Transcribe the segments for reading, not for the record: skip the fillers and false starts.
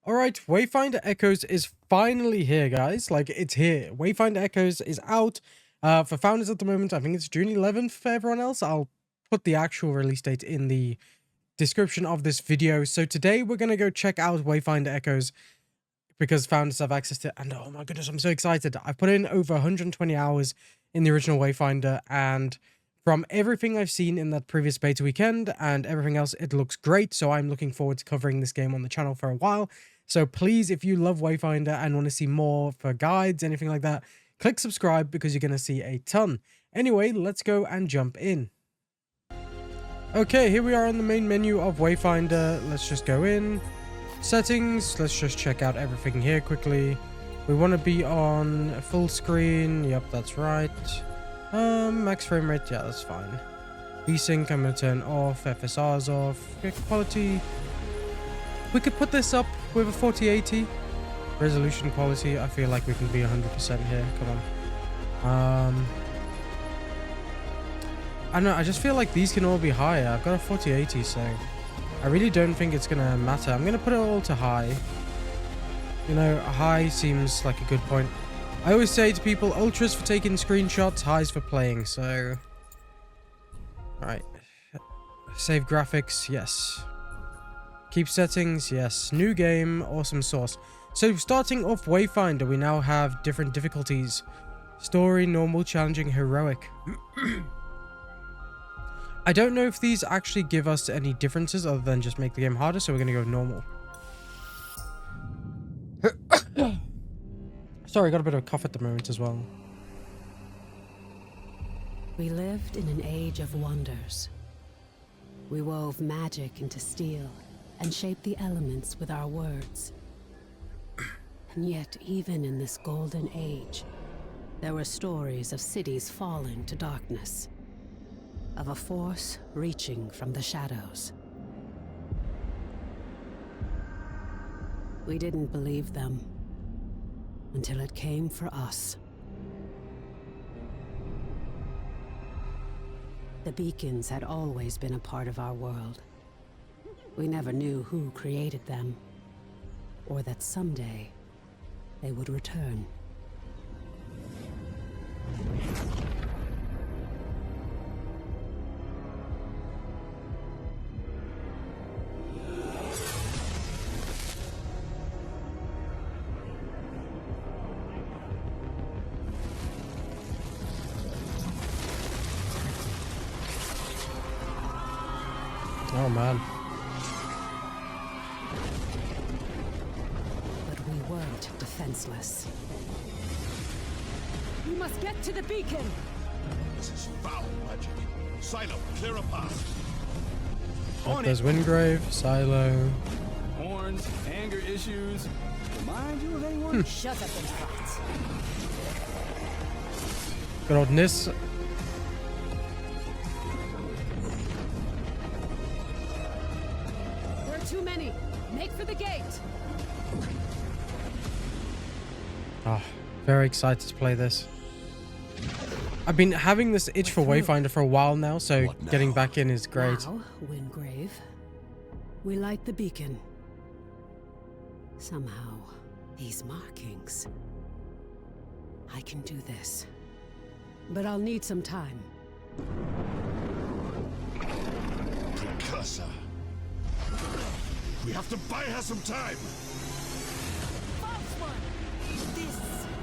Alright, Wayfinder Echoes is finally here, guys. Like, it's here. Wayfinder Echoes is out for founders at the moment. I think it's June 11th for everyone else. I'll put the actual release date in the description of this video. So today we're going to go check out Wayfinder Echoes because founders have access to it. And oh my goodness, I'm so excited. I've put in over 120 hours in the original Wayfinder, and from everything I've seen in that previous beta weekend and everything else, it looks great. So I'm looking forward to covering this game on the channel for a while. So please, if you love Wayfinder and want to see more for guides, anything like that, click subscribe because you're going to see a ton. Anyway, let's go and jump in. Okay, here we are on the main menu of Wayfinder. Let's just go in. Settings, let's just check out everything here quickly. We want to be on full screen. Yep, that's right. Max frame rate, yeah, that's fine. VSync, I'm going to turn off. FSR's off. Okay, quality. We could put this up with a 4080. Resolution quality, I feel like we can be 100% here. Come on. I don't know, I just feel like these can all be higher. I've got a 4080, so I really don't think it's going to matter. I'm going to put it all to high. You know, high seems like a good point. I always say to people, ultras for taking screenshots, highs for playing, so... Alright. Save graphics, yes. Keep settings, yes. New game, awesome source. So starting off Wayfinder, we now have different difficulties. Story, normal, challenging, heroic. I don't know if these actually give us any differences other than just make the game harder, so we're going to go normal. Sorry, I got a bit of a cough at the moment as well. We lived in an age of wonders. We wove magic into steel and shaped the elements with our words. And yet, even in this golden age, there were stories of cities falling to darkness, of a force reaching from the shadows. We didn't believe them until it came for us. The beacons had always been a part of our world. We never knew who created them, or that someday they would return. Oh man. But we weren't defenseless. We must get to the beacon! This is foul magic. Silo, clear a path. Oh, there's Wingrave, Silo. Horns, anger issues. Remind you of anyone? Shut up and fight. Good old Nis. There are too many. Make for the gate. Oh, very excited to play this. I've been having this itch for Wayfinder for a while now, so getting back in is great. Now, Wingrave, we light the beacon. Somehow, these markings. I can do this. But I'll need some time. Precursor. We have to buy her some time. False one! This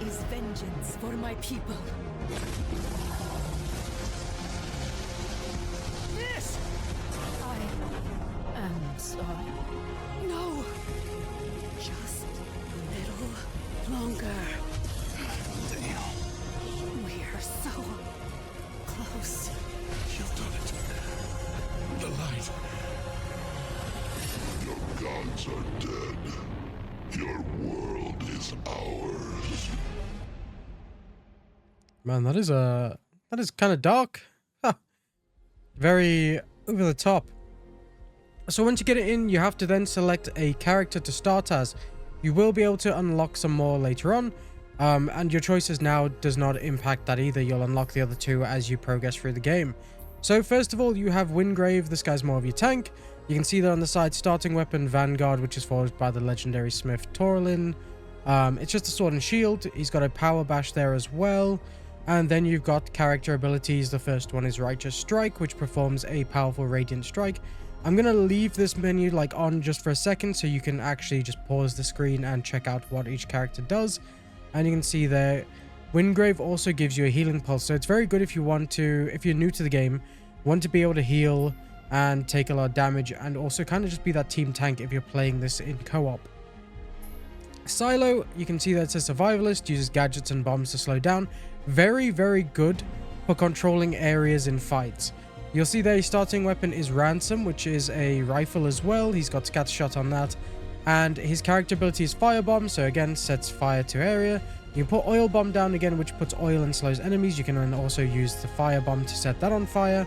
is vengeance for my people. Yes! I am sorry. No! Just a little longer. Damn. We're so close. You've done it. The light. Your gods are dead. Your world is ours. Man, that is kind of dark. Huh. Very over the top. So once you get it in, you have to then select a character to start as. You will be able to unlock some more later on. And your choices now does not impact that either. You'll unlock the other two as you progress through the game. So first of all, you have Wingrave. This guy's more of your tank. You can see there on the side, starting weapon Vanguard, which is forged by the legendary smith Torlin. It's just a sword and shield. He's got a power bash there as well. And then you've got character abilities. The first one is Righteous Strike, which performs a powerful radiant strike. I'm going to leave this menu like on just for a second so you can actually just pause the screen and check out what each character does. And you can see there, Wingrave also gives you a healing pulse. So it's very good if you want to, if you're new to the game, want to be able to heal and take a lot of damage, and also kind of just be that team tank if you're playing this in co-op. Silo, you can see that it says Survivalist, uses gadgets and bombs to slow down. Very, very good for controlling areas in fights. You'll see that his starting weapon is Ransom, which is a rifle as well. He's got scattershot on that. And his character ability is Firebomb, so again, sets fire to area. You can put Oil Bomb down again, which puts oil and slows enemies. You can then also use the Firebomb to set that on fire.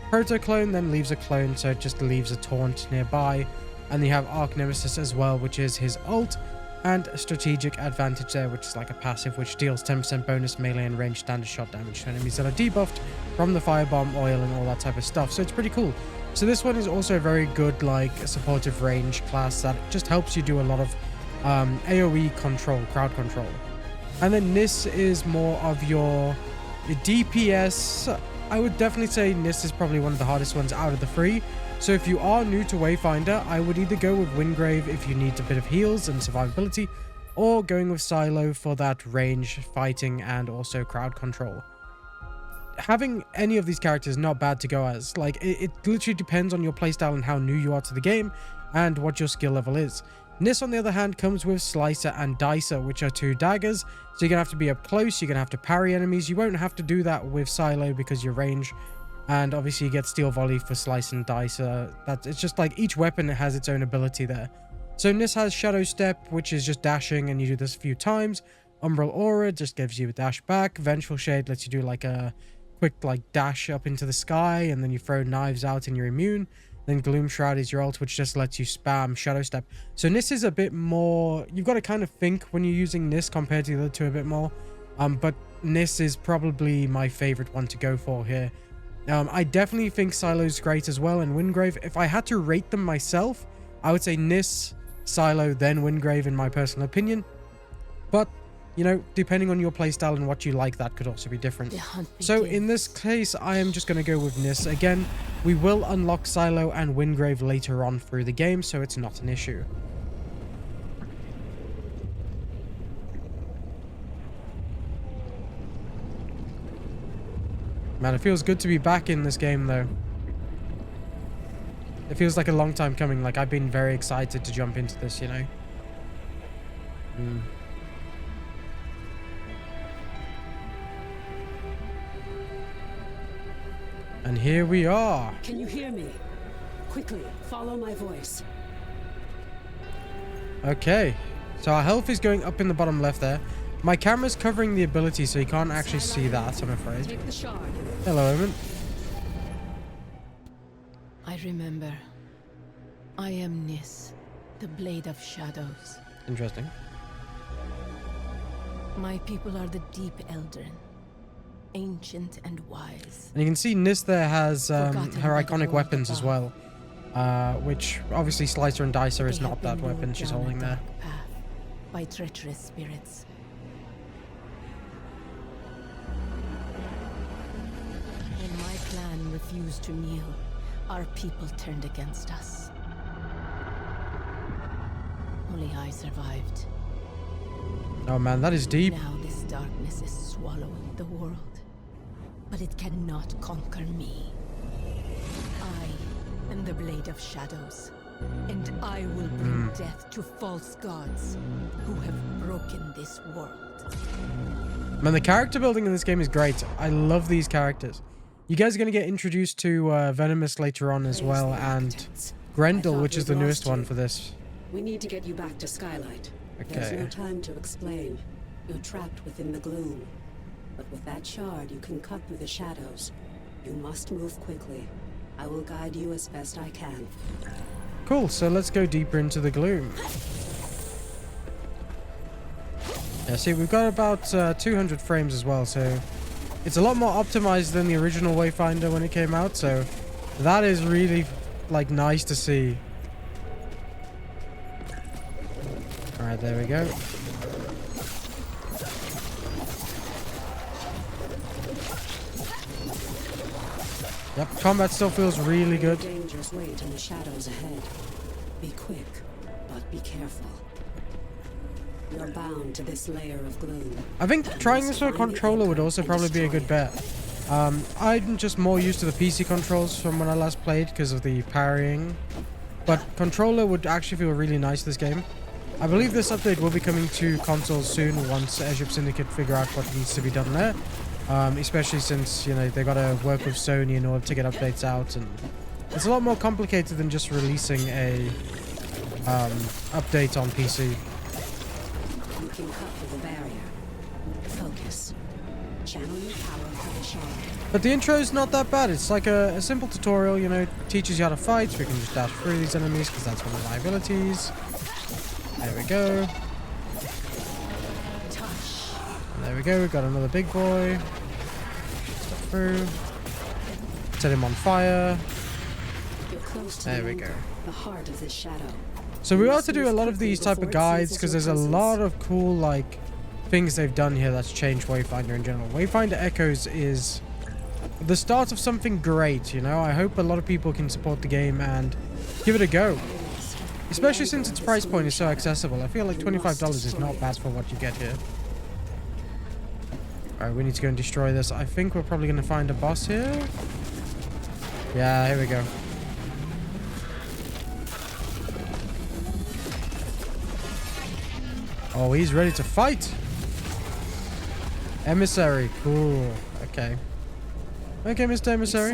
Proto Clone then leaves a clone, so it just leaves a taunt nearby. And you have Arc Nemesis as well, which is his ult. And Strategic Advantage there, which is like a passive, which deals 10% bonus melee and range standard shot damage to enemies that are debuffed from the Firebomb, oil, and all that type of stuff. So it's pretty cool. So this one is also a very good, like, supportive range class that just helps you do a lot of AoE control, crowd control. And then Nis is more of your DPS. I would definitely say Nis is probably one of the hardest ones out of the three. So if you are new to Wayfinder, I would either go with Wingrave if you need a bit of heals and survivability, or going with Silo for that range, fighting, and also crowd control. Having any of these characters is not bad to go as. Like, it literally depends on your playstyle and how new you are to the game, and what your skill level is. Nis, on the other hand, comes with Slicer and Dicer, which are two daggers. So you're going to have to be up close, you're going to have to parry enemies. You won't have to do that with Silo because your range. And obviously you get Steel Volley for Slice and Dicer. It's just like each weapon has its own ability there. So Nis has Shadow Step, which is just dashing, and you do this a few times. Umbral Aura just gives you a dash back. Vengeful Shade lets you do like a quick like dash up into the sky, and then you throw knives out and you're immune. Then Gloom Shroud is your ult, which just lets you spam Shadow Step. So Nis is a bit more... You've got to kind of think when you're using Nis compared to the other two a bit more. But Nis is probably my favorite one to go for here. I definitely think Silo's great as well, and Wingrave. If I had to rate them myself, I would say Nis, Silo, then Wingrave in my personal opinion. But, you know, depending on your playstyle and what you like, that could also be different. So in this case, I am just going to go with Nis. Again, we will unlock Silo and Wingrave later on through the game, so it's not an issue. Man, it feels good to be back in this game, though. It feels like a long time coming. Like, I've been very excited to jump into this, you know? And here we are. Can you hear me? Quickly, follow my voice. Okay. So our health is going up in the bottom left there. My camera's covering the ability, so you can't actually see that, I'm afraid. Take the shard. Hello, Omen. I remember. I am Nis, the Blade of Shadows. Interesting. My people are the Deep Eldrin, ancient and wise. And you can see Nis there has her Forgotten by the iconic world weapons as above. well. Which, obviously, Slicer and Dicer is They not have that been weapon lured she's down a holding there. dark path by treacherous spirits. When my clan refused to kneel, our people turned against us. Only I survived. Oh man, that is deep. Now this darkness is swallowing the world, but it cannot conquer me. I am the Blade of Shadows, and I will bring death to false gods who have broken this world. Man, the character building in this game is great. I love these characters. You guys are going to get introduced to Venomous later on as well, and Grendel, which is the newest one for this. We need to get you back to Skylight. There's no time to explain. You're trapped within the gloom. But with that shard, you can cut through the shadows. You must move quickly. I will guide you as best I can. Cool, so let's go deeper into the gloom. Yeah, see, we've got about 200 frames as well, so it's a lot more optimized than the original Wayfinder when it came out, so that is really like nice to see. All right, there we go. Yep, combat still feels really good. Dangers wait in the shadows ahead. Be quick, but be careful. You're bound to this layer of gloom. I think trying this with a controller would also probably be a good bet. I'm just more used to the PC controls from when I last played because of the parrying. But controller would actually feel really nice this game. I believe this update will be coming to consoles soon once Airship Syndicate figure out what needs to be done there. Especially since, you know, they gotta work with Sony in order to get updates out, and it's a lot more complicated than just releasing a update on PC. You can cut through the barrier. Focus. Channel your power for the shard. But the intro is not that bad. It's like a simple tutorial, you know, it teaches you how to fight. We can just dash through these enemies because that's one of my abilities. There we go. And there we go, we got another big boy. Step through. Set him on fire. You're close to There we go. the heart of this shadow. So we ought to do a lot of these type of guides because there's a lot of cool like things they've done here that's changed Wayfinder in general. Wayfinder Echoes is the start of something great, you know. I hope a lot of people can support the game and give it a go. Especially since its price point is so accessible. I feel like $25 is not bad for what you get here. Alright, we need to go and destroy this. I think we're probably going to find a boss here. Yeah, here we go. Oh, he's ready to fight. Emissary. Cool. Okay. Okay, Mr. Emissary.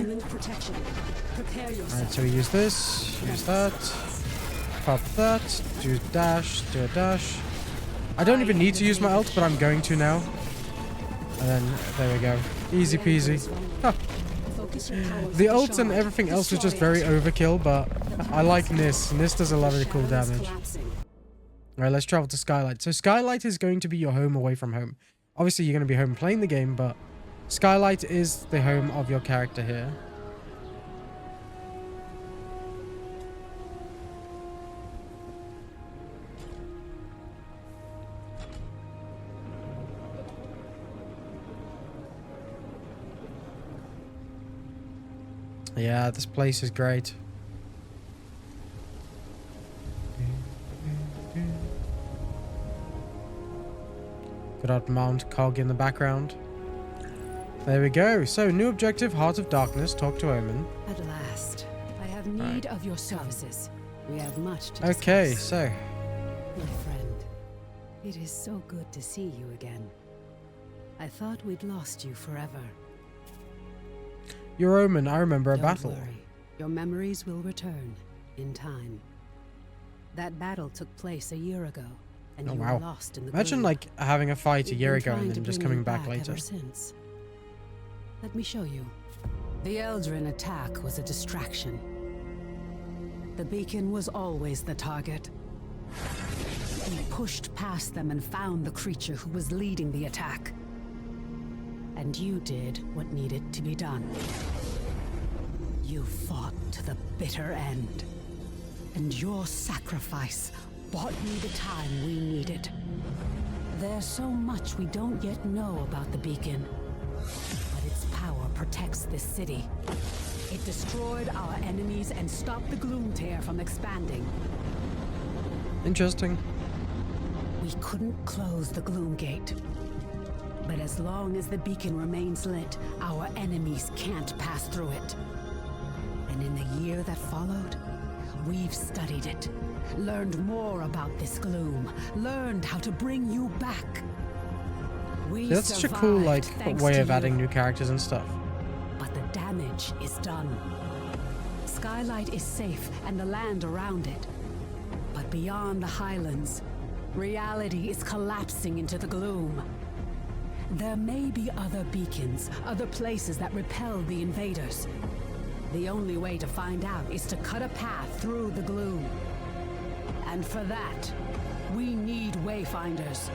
Alright, so we use this. Use that. Pop that. Do dash. Do a dash. I don't even need to use my ult, but I'm going to now. And then, there we go. Easy peasy. Huh. The ult and everything else was just very overkill, but I like Nis. Nis does a lot of cool damage. Alright, let's travel to Skylight. So Skylight is going to be your home away from home. Obviously, you're going to be home playing the game, but Skylight is the home of your character here. Yeah, this place is great. Good old Mount Cog in the background. There we go. So, new objective, Heart of Darkness. Talk to Omen. At last, I have need of your services. We have much to discuss. Okay, so. My friend, it is so good to see you again. I thought we'd lost you forever. You're Omen. I remember a Don't battle. worry. Your memories will return in time. That battle took place a year ago, and Oh, you wow. were lost in the Imagine gloom. like having a fight a We've year been ago trying and to then just bring coming you back later. ever since. Let me show you. The Eldrin attack was a distraction. The beacon was always the target. We pushed past them and found the creature who was leading the attack. And you did what needed to be done. You fought to the bitter end. And your sacrifice bought me the time we needed. There's so much we don't yet know about the beacon. But its power protects this city. It destroyed our enemies and stopped the gloom tear from expanding. Interesting. We couldn't close the gloom gate. But as long as the beacon remains lit, our enemies can't pass through it. And in the year that followed, we've studied it, learned more about this gloom, learned how to bring you back. We Yeah, that's such a cool like survived thanks way to of you. adding new characters and stuff. But the damage is done. Skylight is safe and the land around it. But beyond the highlands, reality is collapsing into the gloom. There may be other beacons, other places that repel the invaders. The only way to find out is to cut a path through the gloom. And for that, we need Wayfinders.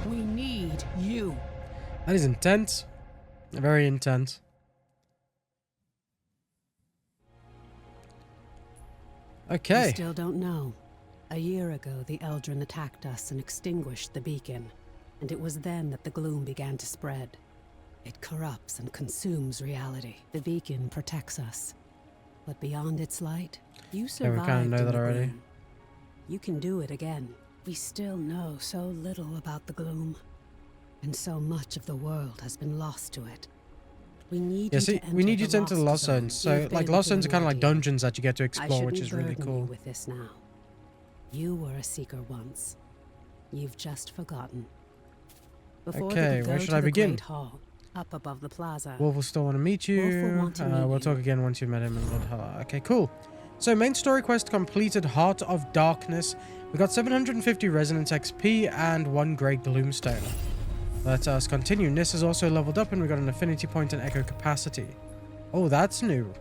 We need you. That is intense. Very intense. You Okay. still don't know. A year ago, the Eldrin attacked us and extinguished the beacon, and it was then that the gloom began to spread. It corrupts and consumes reality. The beacon protects us, but beyond its light, you Yeah, survived we kind of know in that the already. gloom. You can do it again. We still know so little about the gloom, and so much of the world has been lost to it. We need Yeah, you see, to enter we need you the to enter the Lost Zone. Zones. So, You've like, been Lost through Zones are an kind of like ordeal. dungeons that you get to I explore, which shouldn't is really burden cool. you with this now. You were a seeker once. You've just forgotten. Before Okay, they could where go should to I the begin? Great Hall, up above the plaza. Wolf will still want to meet you. Wolf will want to meet We'll you. talk again once you've met him in Bloodhalla. Okay, cool. So, main story quest completed, Heart of Darkness. We got 750 Resonance XP and 1 Grey Gloomstone. Let us continue. Nis has also leveled up and we got an Affinity Point and Echo Capacity. Oh, that's new.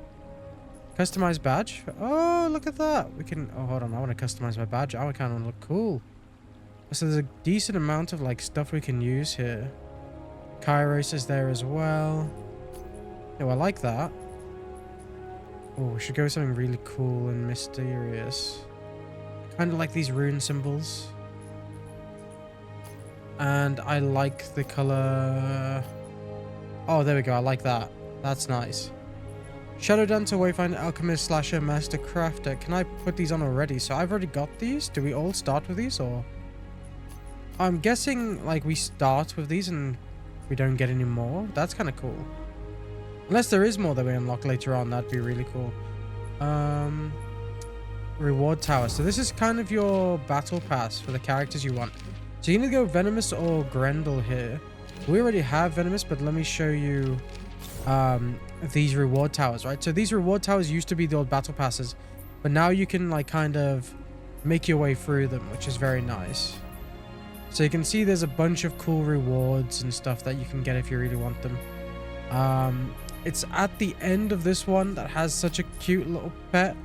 Customize badge. Oh, look at that. We can... Oh, hold on. I want to customize my badge. I kind of want to look cool. So there's a decent amount of, like, stuff we can use here. Kairos is there as well. Oh, I like that. Oh, we should go with something really cool and mysterious. Kind of like these rune symbols. And I like the color... Oh, there we go. I like that. That's nice. Shadow Dancer, Wayfinder, Alchemist, Slasher, Master Crafter. Can I put these on already? So I've already got these. Do we all start with these, or...? I'm guessing, like, we start with these and we don't get any more. That's kind of cool. Unless there is more that we unlock later on, that'd be really cool. Reward Tower. So this is kind of your battle pass for the characters you want. So you can either go Venomous or Grendel here. We already have Venomous, but let me show you these reward towers, right? So these reward towers used to be the old battle passes, but now you can, like, kind of make your way through them, which is very nice. So you can see there's a bunch of cool rewards and stuff that you can get if you really want them. It's at the end of this one that has such a cute little pet.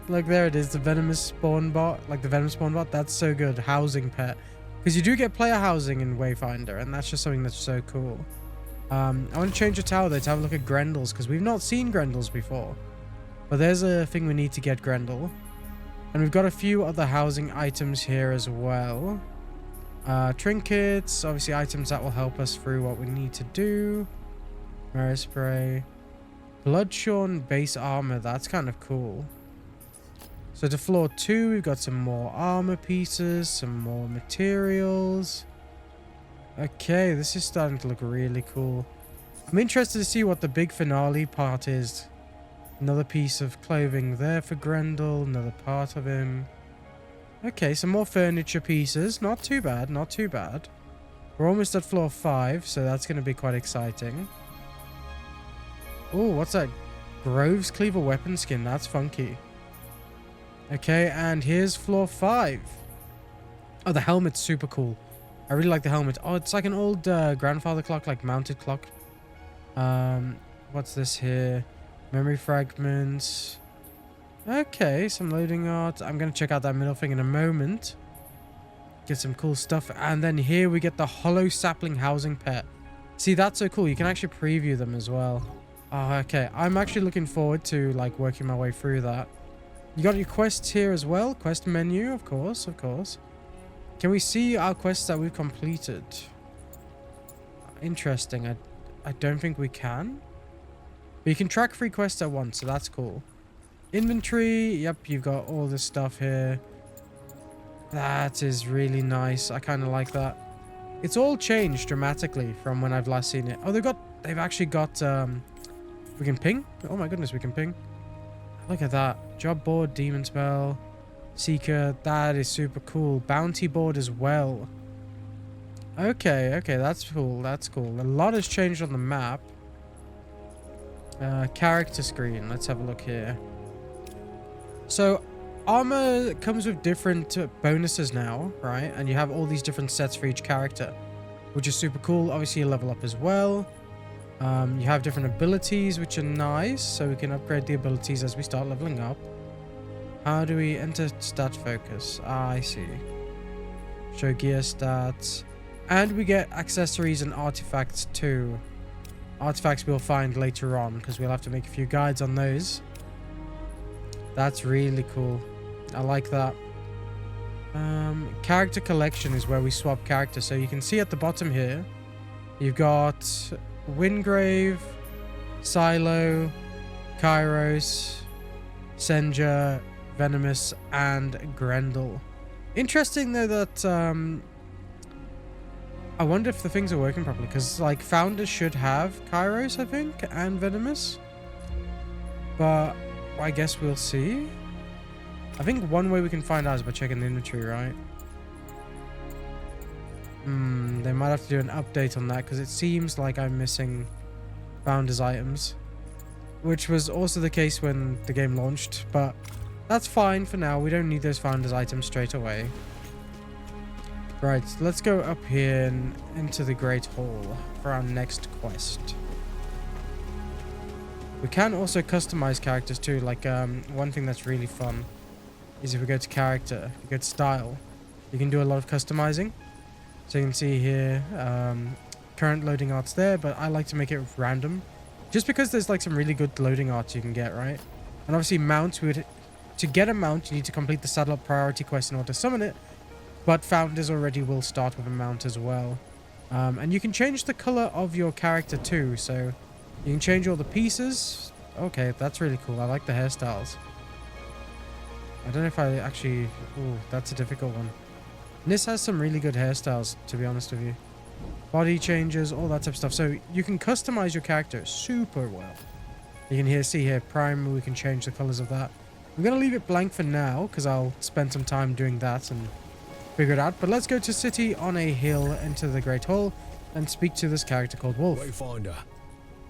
Look, there it is, the Venomous spawn bot, like the Venom spawn bot. That's so good. Housing pet. Because you do get player housing in Wayfinder, and that's just something that's so cool. I want to change the tower though to have a look at Grendel's, because we've not seen Grendel's before. But there's a thing we need to get Grendel. And we've got a few other housing items here as well. Trinkets, obviously items that will help us through what we need to do. Mirror spray. Bloodshorn base armor, that's kind of cool. So to floor 2, we've got some more armor pieces, some more materials. Okay, this is starting to look really cool. I'm interested to see what the big finale part is. Another piece of clothing there for Grendel, another part of him. Okay, some more furniture pieces. Not too bad, not too bad. We're almost at floor 5, so that's going to be quite exciting. Oh, what's that? Grove's Cleaver weapon skin. That's funky. Okay, and here's floor 5. Oh, the helmet's super cool. I really like the helmet. Oh, it's like an old grandfather clock, like mounted clock. What's this here? Memory fragments. Okay, some loading art. I'm going to check out that middle thing in a moment. Get some cool stuff. And then here we get the hollow sapling housing pet. See, that's so cool. You can actually preview them as well. Oh, okay. I'm actually looking forward to, like, working my way through that. You got your quests here as well. Quest menu, of course, of course. Can we see our quests that we've completed? Interesting. I don't think we can. But you can track 3 quests at once, so that's cool. Inventory. Yep, you've got all this stuff here. That is really nice. I kind of like that. It's all changed dramatically from when I've last seen it. Oh, they've actually got, we can ping? Oh my goodness, we can ping. Look at that. Job board, demon spell, seeker. That is super cool. Bounty board as well. Okay, okay, that's cool. That's cool. A lot has changed on the map. Character screen. Let's have a look here. So, armor comes with different bonuses now, right? And you have all these different sets for each character, which is super cool. Obviously, you level up as well. You have different abilities, which are nice. So we can upgrade the abilities as we start leveling up. How do we enter stat focus? Ah, I see. Show gear stats. And we get accessories and artifacts too. Artifacts we'll find later on, because we'll have to make a few guides on those. That's really cool. I like that. Character collection is where we swap characters. So you can see at the bottom here, you've got Wingrave, Silo, Kairos, Senja, Venomous, and Grendel. Interesting though that I wonder if the things are working properly, because like Founders should have Kairos, I think, and Venomous, but I guess we'll see. I think one way we can find out is by checking the inventory, right? They might have to do an update on that, because it seems like I'm missing Founders items, which was also the case when the game launched, but that's fine for now. We don't need those Founders items straight away. Right, let's go up here and into the Great Hall for our next quest. We can also customize characters too. Like one thing that's really fun is if we go to character, we go to style, you can do a lot of customizing. So you can see here, current loading art's there, but I like to make it random, just because there's like some really good loading arts you can get, right? And obviously mounts, to get a mount, you need to complete the saddle up priority quest in order to summon it, but Founders already will start with a mount as well. And you can change the color of your character too, so you can change all the pieces. Okay, that's really cool. I like the hairstyles. I don't know if I actually... Ooh, that's a difficult one. This has some really good hairstyles, to be honest with you. Body changes, all that type of stuff. So you can customize your character super well. You can see here, Prime, we can change the colors of that. I'm going to leave it blank for now, because I'll spend some time doing that and figure it out. But let's go to City on a Hill, into the Great Hall, and speak to this character called Wolf. Wayfinder.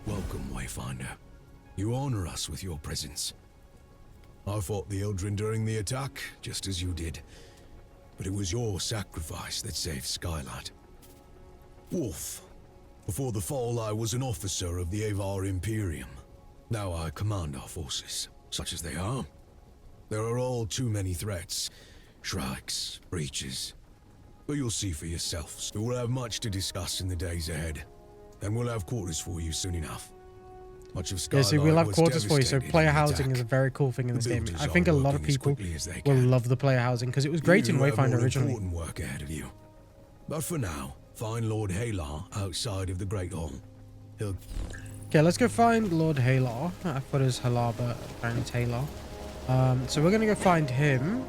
Welcome, Wayfinder. You honor us with your presence. I fought the Eldrin during the attack, just as you did. But it was your sacrifice that saved Skylight. Wolf. Before the fall, I was an officer of the Avar Imperium. Now I command our forces, such as they are. There are all too many threats. Shrikes, breaches. But you'll see for yourselves. We'll have much to discuss in the days ahead. And we'll have quarters for you soon enough. Much of Skylight we'll have was quarters for you, so devastated player in the housing attack. is a very cool thing in this The game. builders I think a are lot of working as people quickly as they will can. love the player housing, because it was great in You have Wayfinder more originally. important work ahead of you. But for now, find Lord Halar outside of the Great Hall. He'll... Okay, let's go find Lord Halar. I thought it was Halar, but apparently it's Halar. So we're going to go find him.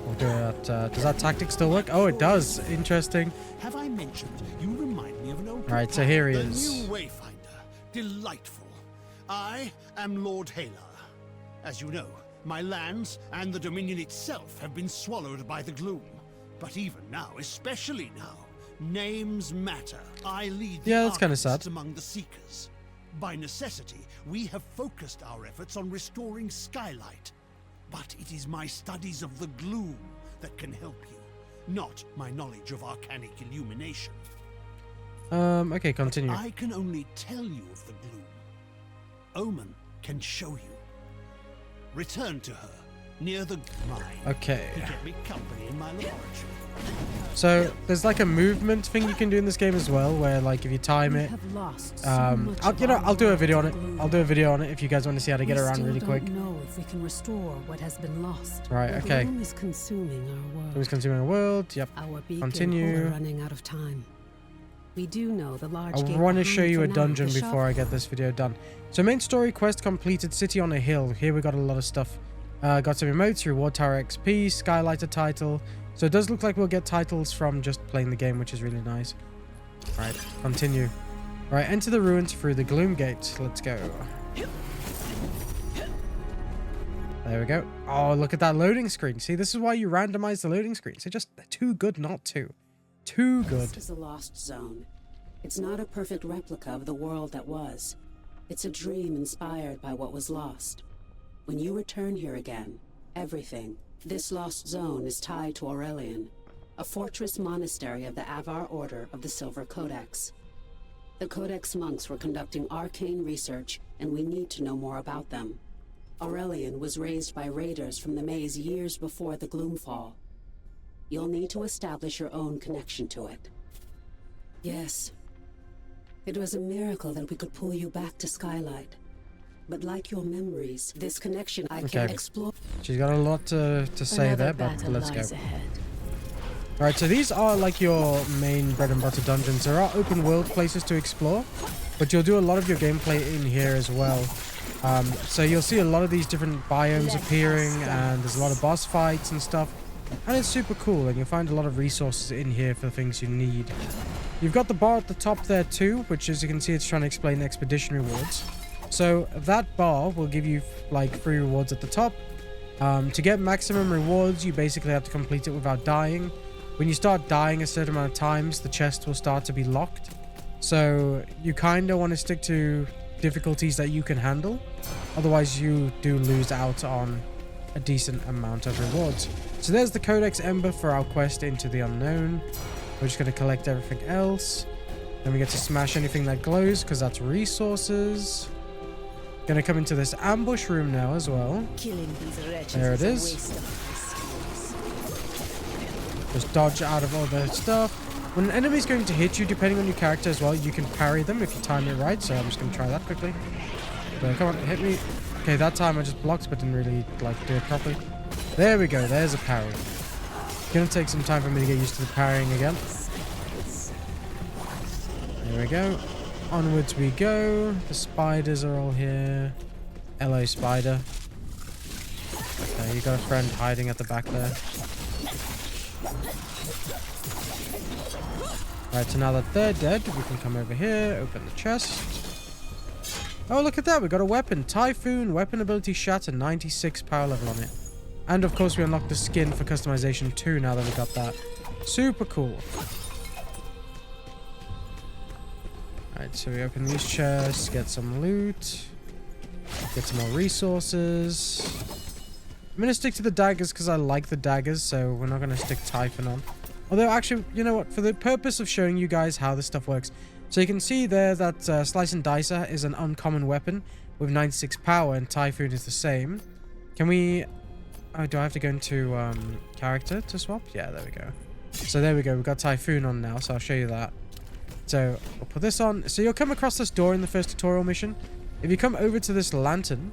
We'll do that. Does that tactic still work? Oh, it does. Interesting. Have I mentioned you remind me of an old Right, so here he the is. new Wayfinder. Delightful. I am Lord Halar. As you know, my lands and the Dominion itself have been swallowed by the gloom. But even now, especially now, names matter. I lead the Yeah, that's kinda artists sad. among the Seekers. By necessity, we have focused our efforts on restoring Skylight. But it is my studies of the gloom that can help you, not my knowledge of arcanic illumination. Okay, continue. I can only tell you of the gloom. Omen can show you. Return to her, near the mine. Okay. To get me company in my laboratory. So there's like a movement thing you can do in this game as well, where like if you time it, have lost I'll do a video on it. I'll do a video on it if you guys want to see how to get around really quick. We still don't know if we can restore what has been lost. Right, The okay. gloom is consuming our world. It was consuming the world. Yep. Our beacon Continue. are running out of time. We do know the large I gate want to behind show you for a now, dungeon the before I get this video done. So main story quest completed, City on a Hill. Here we got a lot of stuff. Got some emotes, reward tower XP, Skylighter title. So it does look like we'll get titles from just playing the game, which is really nice. Right, continue. Right, enter the ruins through the Gloom Gate. Let's go. There we go. Oh, look at that loading screen. See, this is why you randomize the loading screens. They're too good not to. Too good. This is a lost zone. It's not a perfect replica of the world that was. It's a dream inspired by what was lost. When you return here again, everything, this lost zone is tied to Aurelian, a fortress monastery of the Avar Order of the Silver Codex. The Codex monks were conducting arcane research, and we need to know more about them. Aurelian was raised by raiders from the maze years before the Gloomfall. You'll need to establish your own connection to it. Yes. It was a miracle that we could pull you back to Skylight. But like your memories, this connection I can explore. She's got a lot to say Another there, but battle let's go. lies ahead. Alright, so these are like your main bread and butter dungeons. There are open world places to explore, but you'll do a lot of your gameplay in here as well. So you'll see a lot of these different biomes appearing, and there's a lot of boss fights and stuff. And it's super cool, and you'll find a lot of resources in here for the things you need. You've got the bar at the top there too, which, as you can see, it's trying to explain expedition rewards. So that bar will give you like free rewards at the top. To get maximum rewards, you basically have to complete it without dying. When you start dying a certain amount of times, the chest will start to be locked. So you kind of want to stick to difficulties that you can handle. Otherwise, you do lose out on a decent amount of rewards. So there's the Codex Ember for our quest into the unknown. We're just going to collect everything else. Then we get to smash anything that glows because that's resources. Going to come into this ambush room now as well. There it is. Just dodge out of all the stuff. When an enemy's going to hit you, depending on your character as well, you can parry them if you time it right. So I'm just going to try that quickly. So come on, hit me. Okay, that time I just blocked, but didn't really like do it properly. There we go. There's a parry. It's going to take some time for me to get used to the parrying again. There we go. Onwards we go. The spiders are all here. Hello, spider. Okay, you got a friend hiding at the back there. Right, so now that they're dead, we can come over here, open the chest. Oh, look at that. We got a weapon. Typhoon, weapon ability shatter, 96 power level on it. And of course, we unlocked the skin for customization too now that we got that. Super cool. Alright, so we open these chests, get some loot, get some more resources. I'm going to stick to the daggers because I like the daggers, so we're not going to stick Typhon on. Although, actually, you know what? For the purpose of showing you guys how this stuff works. So you can see there that Slice and Dicer is an uncommon weapon with 96 power, and Typhoon is the same. Can we... Oh, do I have to go into character to swap? Yeah, there we go. So there we go. We've got Typhoon on now, so I'll show you that. So we'll put this on. So you'll come across this door in the first tutorial mission. If you come over to this lantern,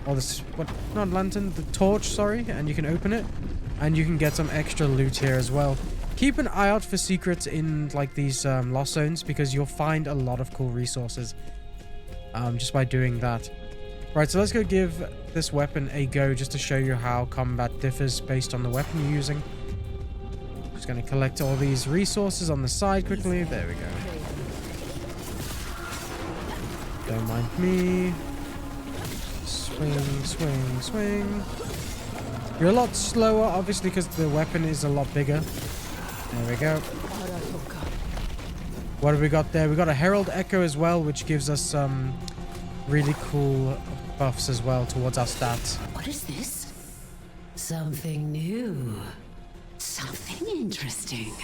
or this... What? Not lantern, the torch, sorry, and you can open it. And you can get some extra loot here as well. Keep an eye out for secrets in like these lost zones because you'll find a lot of cool resources just by doing that. Right, so let's go give this weapon a go just to show you how combat differs based on the weapon you're using. Just going to collect all these resources on the side quickly. There we go. Don't mind me. Swing, swing, swing. You're a lot slower, obviously, because the weapon is a lot bigger. There we go. What have we got there? We got a Herald Echo as well, which gives us some really cool buffs as well towards our stats. What is this? Something new. Something interesting.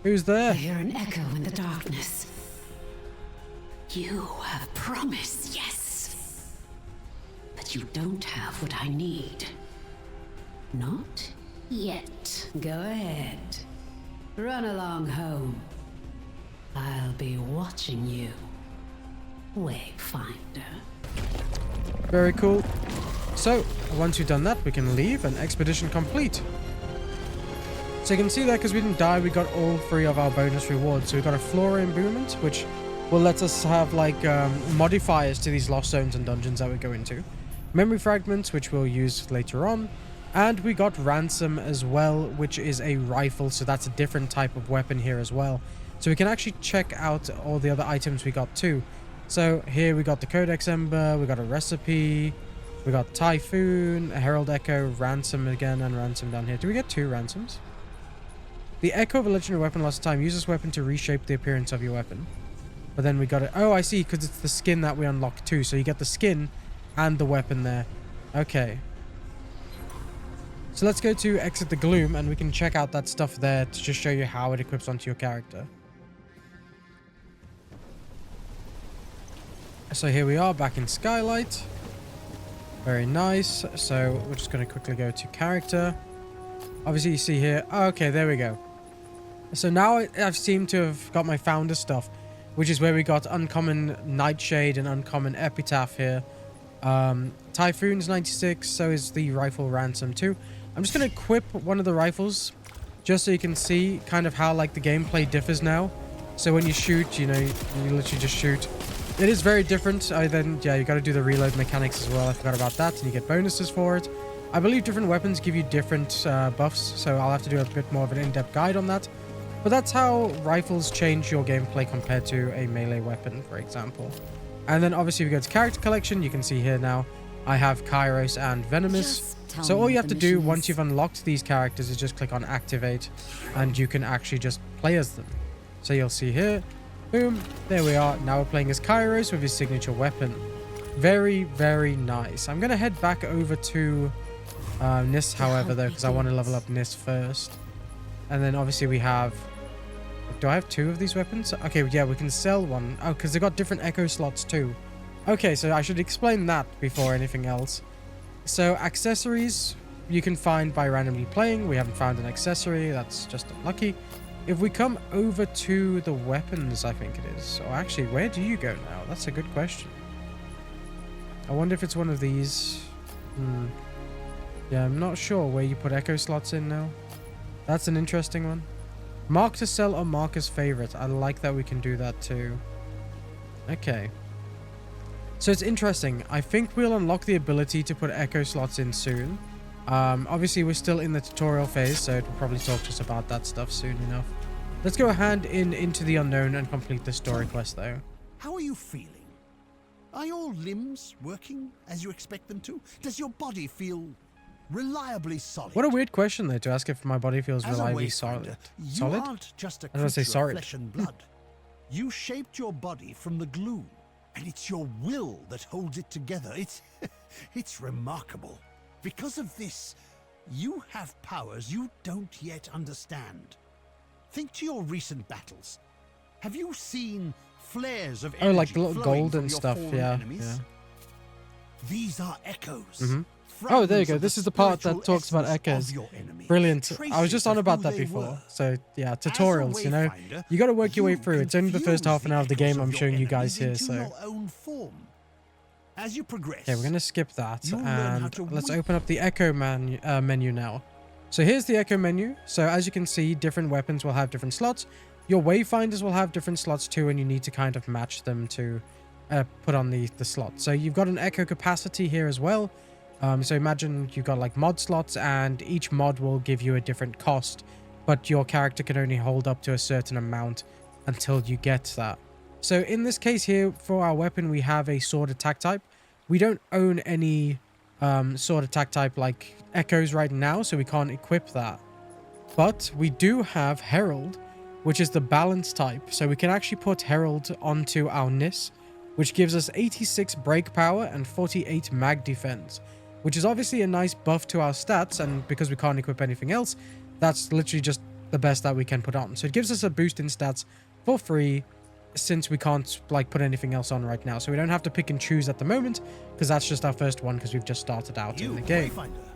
Who's I there? hear an echo in the darkness. You have promised, yes. But you don't have what I need. Not yet. Go ahead. Run along home. I'll be watching you, Wayfinder. Very cool. So, once we've done that, we can leave and expedition complete. So you can see that because we didn't die, we got all 3 of our bonus rewards. So we got a Flora Imbuement, which will let us have like modifiers to these lost zones and dungeons that we go into. Memory Fragments, which we'll use later on. And we got Ransom as well, which is a rifle. So that's a different type of weapon here as well. So we can actually check out all the other items we got too. So here we got the Codex Ember, we got a recipe, we got Typhoon, a Herald Echo, Ransom again, and Ransom down here. Do we get 2 Ransoms? The Echo of a legendary weapon last time. Use this weapon to reshape the appearance of your weapon. But then we got it. Oh, I see, because it's the skin that we unlock too. So you get the skin and the weapon there. Okay. So let's go to Exit the Gloom, and we can check out that stuff there to just show you how it equips onto your character. So here we are back in Skylight. Very nice. So we're just going to quickly go to character. Obviously you see here. Oh, okay, there we go. So now I've seemed to have got my founder stuff. which is where we got uncommon Nightshade and uncommon Epitaph here. Typhoon's 96, so is the rifle Ransom too. I'm just going to equip one of the rifles just so you can see kind of how like the gameplay differs now. So when you shoot, you know, you literally just shoot. It is very different. Then, yeah, you got to do the reload mechanics as well. I forgot about that, and you get bonuses for it. I believe different weapons give you different buffs, so I'll have to do a bit more of an in-depth guide on that. But that's how rifles change your gameplay compared to a melee weapon, for example. And then obviously we go to character collection. You can see here now I have Kairos and Venomous. So all you have to do once you've unlocked these characters is just click on activate, and you can actually just play as them. So you'll see here, boom, there we are. Now we're playing as Kairos with his signature weapon. Very, very nice. I'm going to head back over to Nis, however, though, because I want to level up Nis first. And then obviously we have... Do I have 2 of these weapons? Okay, yeah, we can sell one. Oh, because they got different echo slots too. Okay, so I should explain that before anything else. So accessories you can find by randomly playing. We haven't found an accessory. That's just unlucky. If we come over to the weapons, I think it is. Or actually, where do you go now? That's a good question. I wonder if it's one of these. Yeah, I'm not sure where you put echo slots in now. That's an interesting one. Mark to sell or mark as favorite. I like that we can do that too. Okay. So it's interesting. I think we'll unlock the ability to put echo slots in soon. Obviously, we're still in the tutorial phase, so it will probably talk to us about that stuff soon enough. Let's go hand into the unknown and complete the story quest, though. How are you feeling? Are your limbs working as you expect them to? Does your body feel reliably solid? What a weird question, though, to ask if my body feels As a reliably Wayfinder, solid. You aren't just a I was gonna say creature of solid. flesh and blood. You shaped your body from the gloom, and it's your will that holds it together. It's remarkable. Because of this, you have powers you don't yet understand. Think to your recent battles. Have you seen flares of energy like the little flowing gold from and your stuff, fallen yeah, enemies? yeah. These are echoes. Oh, there you Fragments go. of This is the part spiritual that talks about essence echoes. of your enemy. Brilliant. I was Traces just on of about who that they before. were. So, yeah, As a tutorials, you know. Wayfinder, You got to work your way you through. It's only the first confuse half an hour of the echoes game I'm your showing you guys here, enemies so... into your own form. As you progress, Okay, we're going to skip that, you'll learn how and to let's wait. open up the Echo menu now. So here's the Echo menu. So as you can see, different weapons will have different slots. Your Wayfinders will have different slots too, and you need to kind of match them to put on the slot. So you've got an Echo capacity here as well. So imagine you've got like mod slots, and each mod will give you a different cost, but your character can only hold up to a certain amount until you get that. So in this case here, for our weapon, we have a sword attack type. We don't own any sword attack type like echoes right now, so we can't equip that. But we do have Herald, which is the balance type. So we can actually put Herald onto our Nis, which gives us 86 break power and 48 mag defense, which is obviously a nice buff to our stats. And because we can't equip anything else, that's literally just the best that we can put on. So it gives us a boost in stats for free, since we can't like put anything else on right now. So we don't have to pick and choose at the moment, because that's just our first one, because we've just started out in the game. Wayfinder,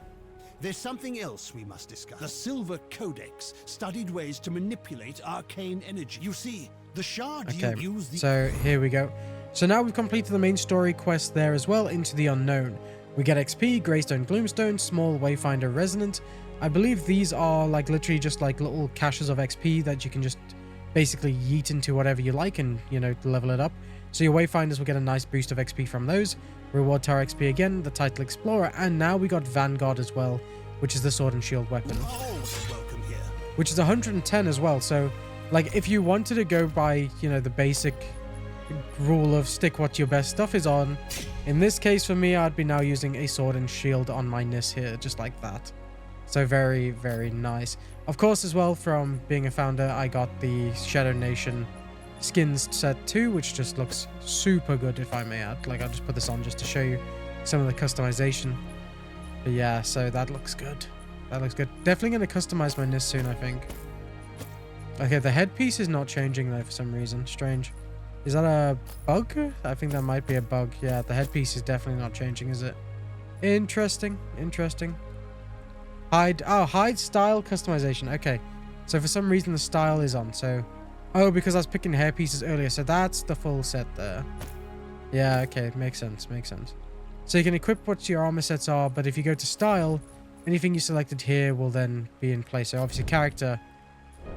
there's something else we must discuss. The Silver Codex studied ways to manipulate arcane energy. You see, the shard Okay, you use the... so here we go. So now we've completed the main story quest there as well, Into the Unknown. We get XP, Greystone Gloomstone, Small Wayfinder Resonant. I believe these are like literally just like little caches of XP that you can just basically yeet into whatever you like and, you know, level it up. So your Wayfinders will get a nice boost of XP from those. Reward Tower XP again, the Title Explorer, and now we got Vanguard as well, which is the sword and shield weapon, Always welcome here. which is 110 as well. So like if you wanted to go by, you know, the basic rule of stick what your best stuff is on, in this case for me, I'd be now using a sword and shield on my Nis here, just like that. So very, very nice. Of course, as well, from being a founder, I got the Shadow Nation skins set too, which just looks super good, if I may add. Like, I'll just put this on just to show you some of the customization. But yeah, so that looks good. That looks good. Definitely going to customize my Nis soon, I think. Okay, the headpiece is not changing though for some reason. Strange. Is that a bug? I think that might be a bug. Yeah, the headpiece is definitely not changing, is it? Interesting. Interesting. Hide. Oh, hide style customization. Okay. So for some reason the style is on. So Oh, because I was picking hair pieces earlier, so that's the full set there. Yeah, okay, makes sense, makes sense. So you can equip what your armor sets are, but if you go to style, anything you selected here will then be in place. So obviously character,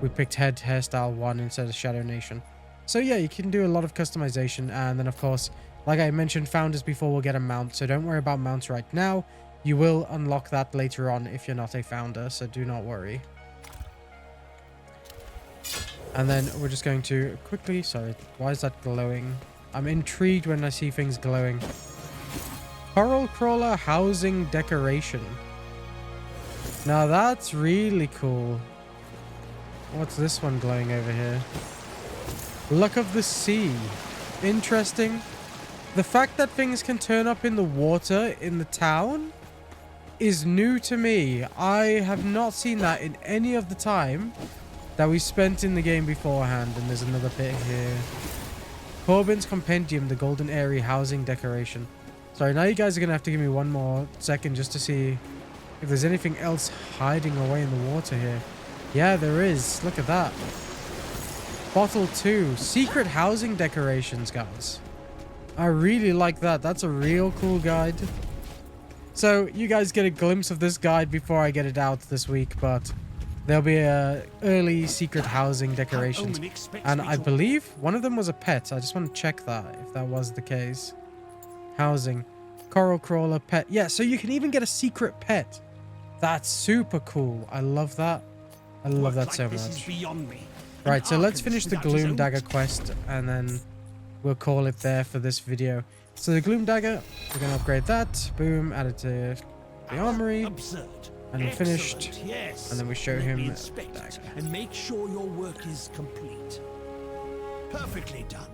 we picked head hairstyle 1 instead of Shadow Nation. So yeah, you can do a lot of customization, and then of course, like I mentioned, founders before will get a mount, so don't worry about mounts right now. You will unlock that later on if you're not a founder, so do not worry. And then we're just going to quickly... Sorry, why is that glowing? I'm intrigued when I see things glowing. Coral Crawler Housing Decoration. Now that's really cool. What's this one glowing over here? Luck of the Sea. Interesting. The fact that things can turn up in the water in the town is new to me. I have not seen that in any of the time that we spent in the game beforehand. And there's another bit here. Corbin's Compendium, the Golden Airy Housing Decoration. Sorry, now you guys are going to have to give me one more second just to see if there's anything else hiding away in the water here. Yeah, there is. Look at that. Bottle 2. Secret Housing Decorations, guys. I really like that. That's a real cool guide. So, you guys get a glimpse of this guide before I get it out this week, but there'll be a early secret housing decorations. And I believe one of them was a pet. I just want to check that, if that was the case. Housing. Coral Crawler pet. Yeah, so you can even get a secret pet. That's super cool. I love that. I love that so much. Right, so let's finish the Gloom Dagger quest, and then we'll call it there for this video. So the Gloom Dagger, we're going to upgrade that. Boom, add it to the armory. And we're finished. Yes. And then we show him inspect it and make sure your work is complete. Perfectly done.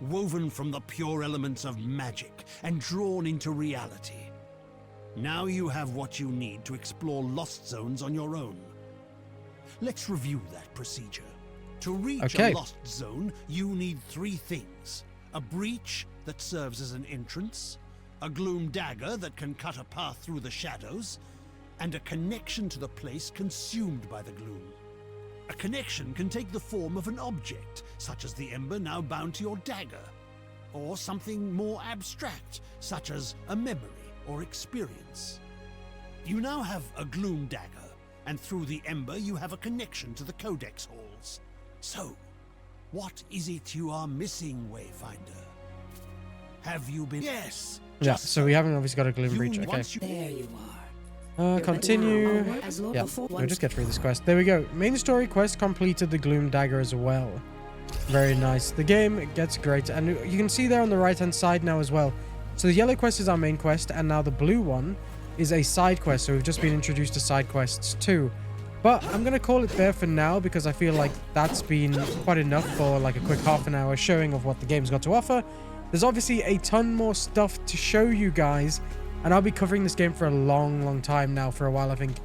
Woven from the pure elements of magic and drawn into reality. Now you have what you need to explore lost zones on your own. Let's review that procedure. To reach a lost zone, you need 3 things. A breach that serves as an entrance, a gloom dagger that can cut a path through the shadows, and a connection to the place consumed by the gloom. A connection can take the form of an object, such as the ember now bound to your dagger, or something more abstract, such as a memory or experience. You now have a gloom dagger, and through the ember you have a connection to the codex halls. So, what is it you are missing, Wayfinder? Have you been... Yes! Yeah, so we haven't obviously got a gloom breach. Okay. There you are. Continue. Yeah, we'll just get through this quest. There we go. Main story quest completed, the Gloom Dagger as well. Very nice. The game gets great. And you can see there on the right-hand side now as well. So the yellow quest is our main quest, and now the blue one is a side quest. So we've just been introduced to side quests too. But I'm going to call it there for now, because I feel like that's been quite enough for like a quick half an hour showing of what the game's got to offer. There's obviously a ton more stuff to show you guys. And I'll be covering this game for a long time now, for a while, I think.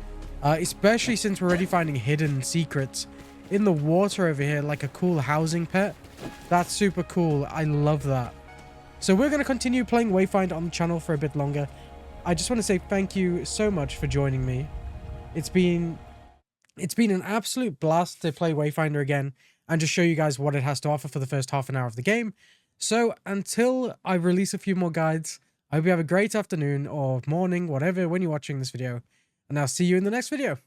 Especially since we're already finding hidden secrets in the water over here, like a cool housing pet. That's super cool. I love that. So we're going to continue playing Wayfinder on the channel for a bit longer. I just want to say thank you so much for joining me. It's been an absolute blast to play Wayfinder again and just show you guys what it has to offer for the first half an hour of the game. So until I release a few more guides, I hope you have a great afternoon or morning, whatever, when you're watching this video. And I'll see you in the next video.